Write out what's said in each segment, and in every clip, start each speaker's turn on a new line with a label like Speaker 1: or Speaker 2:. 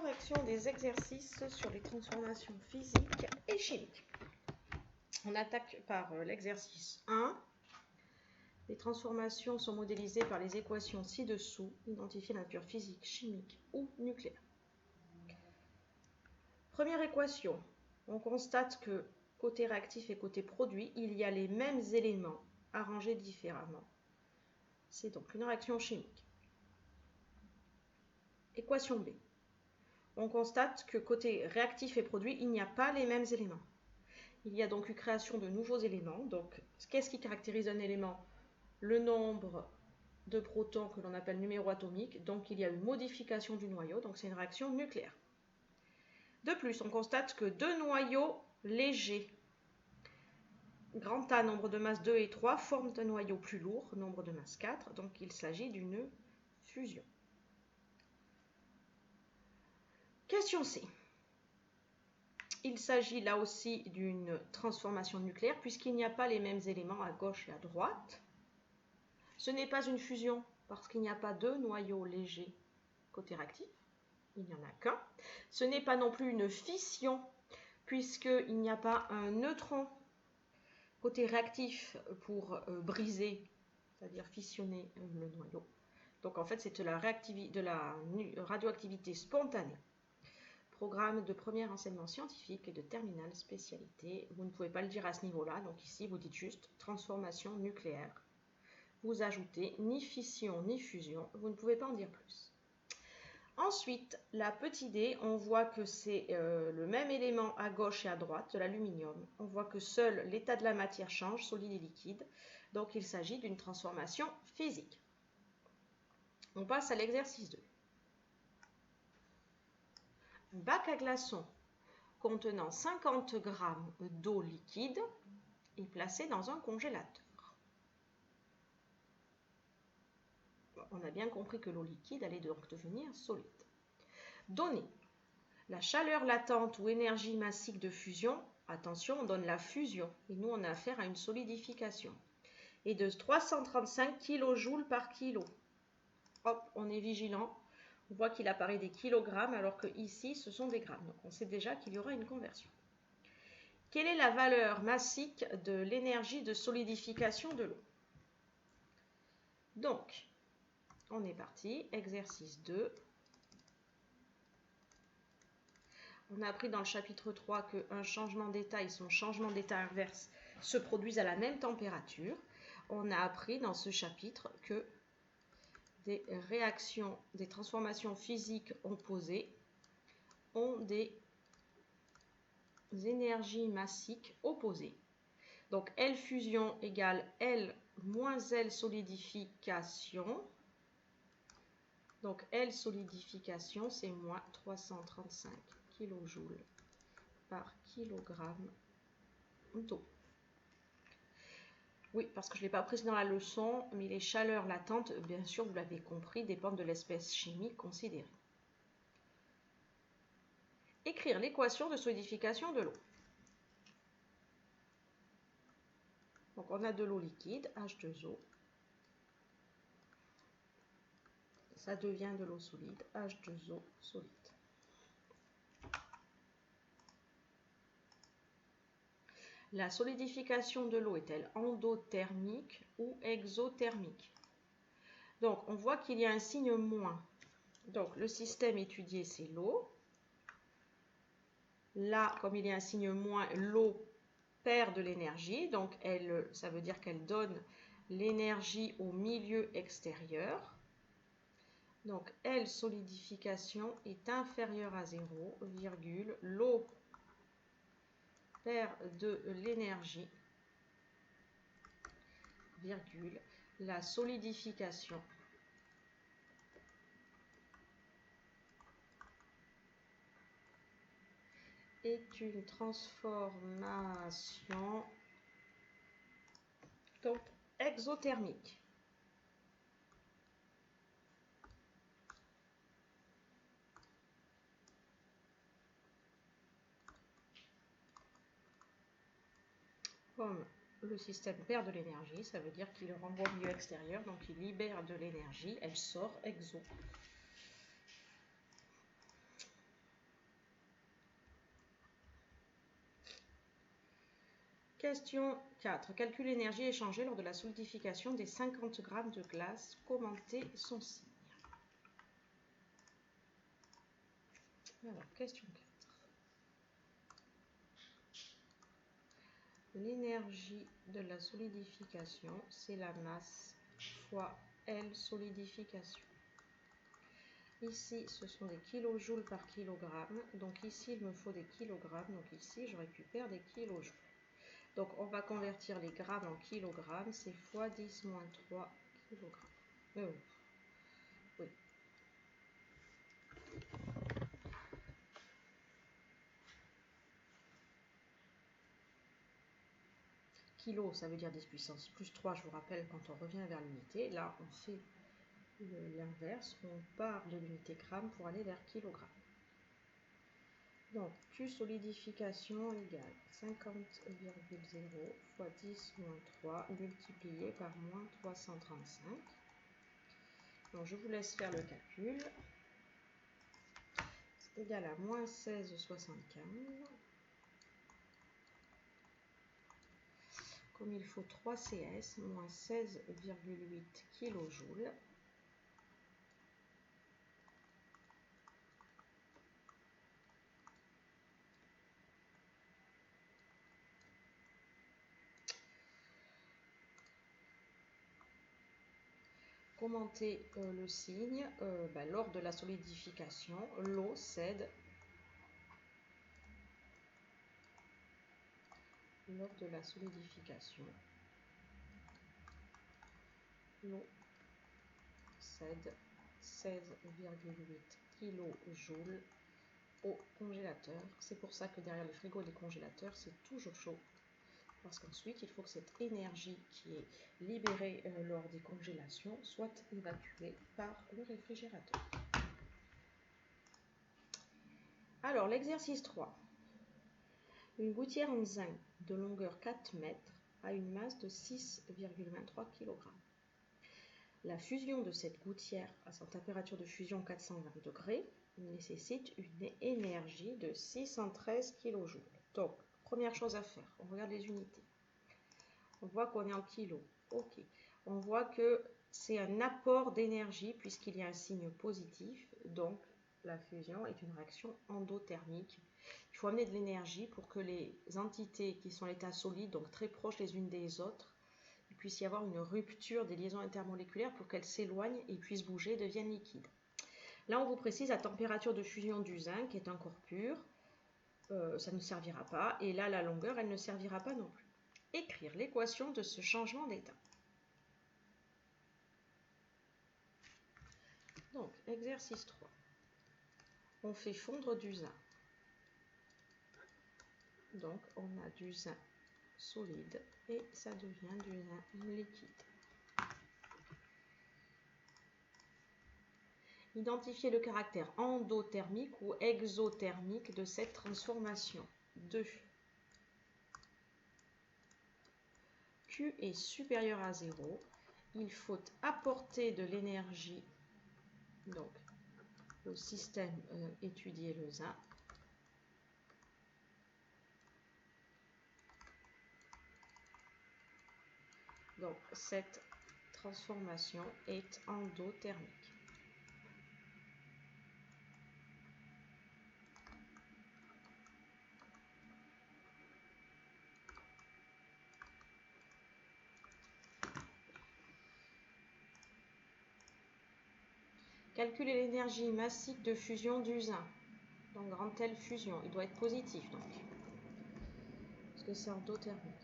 Speaker 1: correction des exercices sur les transformations physiques et chimiques. On attaque par l'exercice 1. Les transformations sont modélisées par les équations ci-dessous. Identifier la nature physique, chimique ou nucléaire. Première équation. On constate que côté réactif et côté produit, il y a les mêmes éléments arrangés différemment. C'est donc une réaction chimique. Équation B. On constate que côté réactif et produit, il n'y a pas les mêmes éléments. Il y a donc eu création de nouveaux éléments. Donc, qu'est-ce qui caractérise un élément? Le nombre de protons que l'on appelle numéro atomique. Donc, il y a une modification du noyau. Donc, c'est une réaction nucléaire. De plus, on constate que deux noyaux légers, grand A, nombre de masse 2 et 3, forment un noyau plus lourd, nombre de masse 4. Donc, il s'agit d'une fusion. Question C. Il s'agit là aussi d'une transformation nucléaire puisqu'il n'y a pas les mêmes éléments à gauche et à droite. Ce n'est pas une fusion parce qu'il n'y a pas deux noyaux légers côté réactif. Il n'y en a qu'un. Ce n'est pas non plus une fission puisqu'il n'y a pas un neutron côté réactif pour briser, c'est-à-dire fissionner le noyau. Donc en fait, c'est de la radioactivité spontanée. Programme de premier enseignement scientifique et de terminale spécialité. Vous ne pouvez pas le dire à ce niveau-là, donc ici vous dites juste transformation nucléaire. Vous ajoutez ni fission ni fusion, vous ne pouvez pas en dire plus. Ensuite, la petite d, on voit que c'est le même élément à gauche et à droite de l'aluminium. On voit que seul l'état de la matière change, solide et liquide, donc il s'agit d'une transformation physique. On passe à l'exercice 2. Un bac à glaçons contenant 50 g d'eau liquide est placé dans un congélateur. On a bien compris que l'eau liquide allait donc devenir solide. Donner la chaleur latente ou énergie massique de fusion, attention, on donne la fusion, et nous on a affaire à une solidification, et de 335 kJ par kilo. Hop, on est vigilant. On voit qu'il apparaît des kilogrammes alors que ici ce sont des grammes. Donc on sait déjà qu'il y aura une conversion. Quelle est la valeur massique de l'énergie de solidification de l'eau? Donc, on est parti. Exercice 2. On a appris dans le chapitre 3 qu'un changement d'état et son changement d'état inverse se produisent à la même température. On a appris dans ce chapitre que des réactions, des transformations physiques opposées ont des énergies massiques opposées. Donc L fusion égale L moins L solidification. Donc L solidification, c'est moins 335 kJ par kilogramme d'eau. Oui, parce que je ne l'ai pas précisé dans la leçon, mais les chaleurs latentes, bien sûr, vous l'avez compris, dépendent de l'espèce chimique considérée. Écrire l'équation de solidification de l'eau. Donc, on a de l'eau liquide, H2O. Ça devient de l'eau solide, H2O solide. La solidification de l'eau est-elle endothermique ou exothermique? Donc, on voit qu'il y a un signe moins. Donc, le système étudié, c'est l'eau. Là, comme il y a un signe moins, l'eau perd de l'énergie. Donc, ça veut dire qu'elle donne l'énergie au milieu extérieur. Donc, L solidification est inférieure à 0, virgule, l'eau perd de l'énergie, virgule, la solidification est une transformation donc exothermique. Comme le système perd de l'énergie, ça veut dire qu'il le renvoie au milieu extérieur, donc il libère de l'énergie, elle sort exo. Question 4. Calcule l'énergie échangée lors de la solidification des 50 g de glace. Commentez son signe. Alors, question 4. L'énergie de la solidification, c'est la masse fois L solidification. Ici, ce sont des kilojoules par kilogramme. Donc ici, il me faut des kilogrammes. Donc ici, je récupère des kilojoules. Donc on va convertir les grammes en kilogrammes. C'est fois 10 moins 3 kilogrammes. Oui. Kilo, ça veut dire 10 puissance plus 3, je vous rappelle, quand on revient vers l'unité. Là, on fait l'inverse. On part de l'unité gramme pour aller vers kilogramme. Donc, Q solidification égale 50,0 fois 10 moins 3 multiplié par moins 335. Donc, je vous laisse faire le calcul. C'est égal à moins 16,75. Comme il faut 3 CS, moins 16,8 kJ. Commentez le signe. Lors de la solidification, l'eau cède. Lors de la solidification, l'eau cède 16,8 kJ au congélateur. C'est pour ça que derrière les frigos et les congélateurs, c'est toujours chaud. Parce qu'ensuite, il faut que cette énergie qui est libérée lors des congélations soit évacuée par le réfrigérateur. Alors, l'exercice 3. Une gouttière en zinc de longueur 4 mètres a une masse de 6,23 kg. La fusion de cette gouttière à sa température de fusion 420 degrés nécessite une énergie de 613 kJ. Donc, première chose à faire, on regarde les unités. On voit qu'on est en kilos. Ok. On voit que c'est un apport d'énergie puisqu'il y a un signe positif. Donc, la fusion est une réaction endothermique. Il faut amener de l'énergie pour que les entités qui sont à l'état solide, donc très proches les unes des autres, il puisse y avoir une rupture des liaisons intermoléculaires pour qu'elles s'éloignent et puissent bouger et deviennent liquides. Là, on vous précise la température de fusion du zinc est encore pure. Ça ne servira pas. Et là, la longueur, elle ne servira pas non plus. Écrire l'équation de ce changement d'état. Donc, exercice 3. On fait fondre du zinc. Donc, on a du zinc solide et ça devient du zinc liquide. Identifier le caractère endothermique ou exothermique de cette transformation. 2. Q est supérieur à 0. Il faut apporter de l'énergie. Donc, le système étudier le zinc. Donc, cette transformation est endothermique. Calculer l'énergie massique de fusion du zinc. Donc, grand L fusion, il doit être positif donc. Parce que c'est endothermique.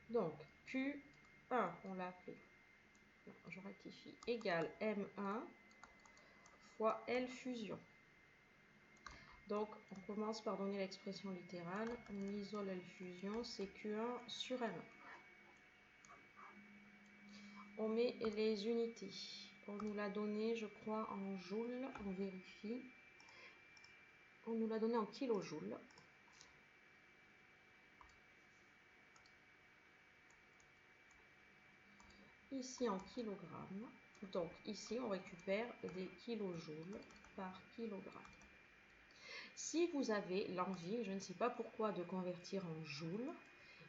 Speaker 1: Donc, Q1, on l'a appelé. Non, je rectifie. Égale M1 fois L fusion. Donc, on commence par donner l'expression littérale. On isole L fusion, c'est Q1 sur M1. On met les unités. On nous l'a donné, je crois, en joules. On vérifie. On nous l'a donné en kilojoules. Ici en kilogrammes. Donc ici, on récupère des kilojoules par kilogramme. Si vous avez l'envie, je ne sais pas pourquoi, de convertir en joules,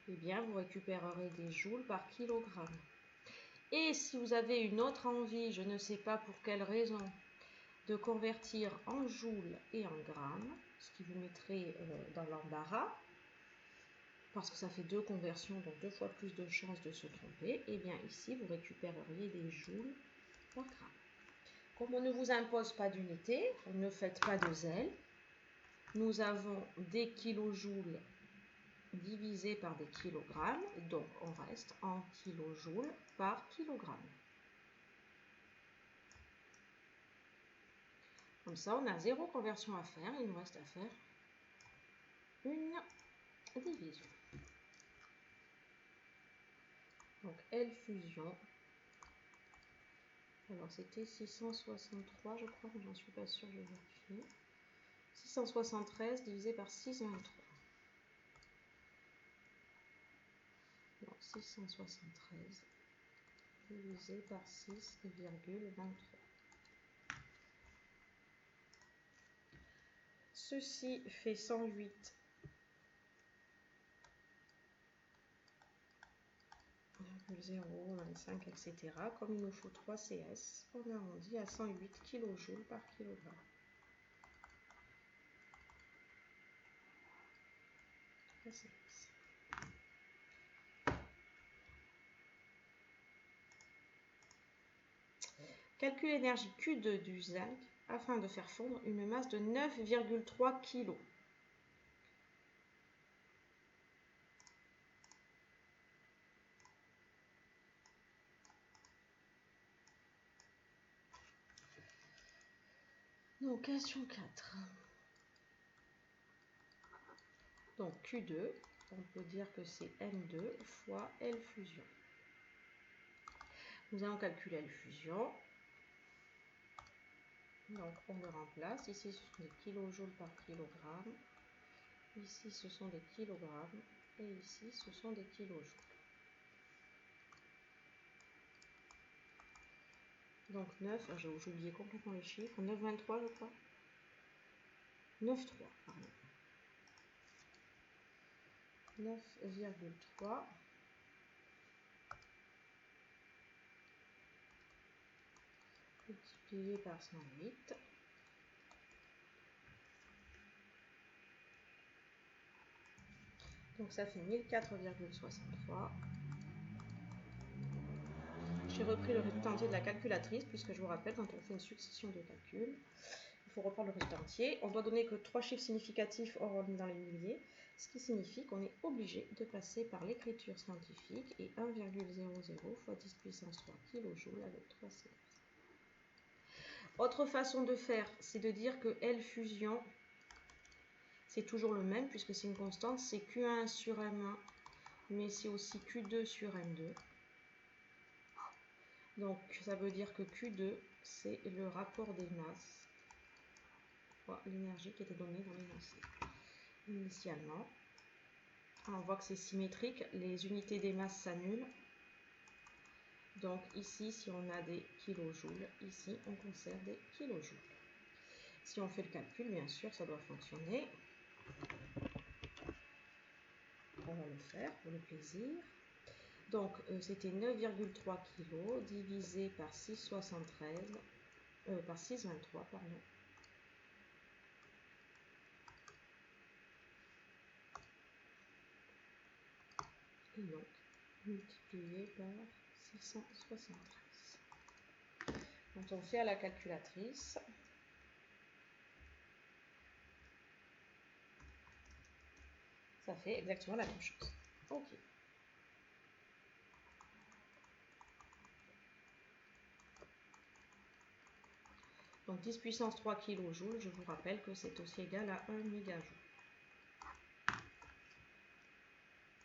Speaker 1: eh bien, vous récupérerez des joules par kilogramme. Et si vous avez une autre envie, je ne sais pas pour quelle raison, de convertir en joules et en grammes, ce qui vous mettrait dans l'embarras, parce que ça fait deux conversions, donc 2 fois plus de chances de se tromper, et bien ici, vous récupéreriez des joules par gramme. Comme on ne vous impose pas d'unité, vous ne faites pas de zèle, nous avons des kilojoules divisé par des kilogrammes, donc on reste en kilojoules par kilogramme. Comme ça, on a 0 conversion à faire, il nous reste à faire une division. Donc L fusion, alors c'était 663 je crois, mais j'en suis pas sûre, je vais vérifier. 673 divisé par 623. Donc 673 divisé par 6,23. Ceci fait 108 0,25, etc. Comme il nous faut 3 CS, on arrondit à 108 kJ par kilogramme. Calcule l'énergie Q2 du zinc afin de faire fondre une masse de 9,3 kg. Donc, question 4. Donc, Q2, on peut dire que c'est M2 fois L fusion. Nous allons calculer L fusion. Donc, on le remplace. Ici, ce sont des kilojoules par kilogramme. Ici, ce sont des kilogrammes. Et ici, ce sont des kilojoules. Donc 9, j'ai oublié complètement les chiffres. 9,23 je crois. 9,3, pardon. 9,3 multiplié par 108. Donc ça fait 1004,63. J'ai repris le résultat entier de la calculatrice, puisque je vous rappelle, quand on fait une succession de calculs, il faut reprendre le résultat entier. On doit donner que 3 chiffres significatifs hors dans les milliers, ce qui signifie qu'on est obligé de passer par l'écriture scientifique et 1,00 fois 10 puissance 3 kJ avec 3 CS. Autre façon de faire, c'est de dire que L fusion, c'est toujours le même, puisque c'est une constante, c'est Q1 sur M1, mais c'est aussi Q2 sur M2. Donc ça veut dire que Q2, c'est le rapport des masses, l'énergie qui était donnée dans l'énoncé initialement. On voit que c'est symétrique, les unités des masses s'annulent. Donc ici, si on a des kilojoules, ici on conserve des kilojoules. Si on fait le calcul, bien sûr, ça doit fonctionner. On va le faire pour le plaisir. Donc c'était 9,3 kg divisé par 6,73, par 6,23, pardon. Et donc multiplié par 673. Quand on fait à la calculatrice, ça fait exactement la même chose. Ok. Donc 10 puissance 3 kJ, je vous rappelle que c'est aussi égal à 1 mégajoule.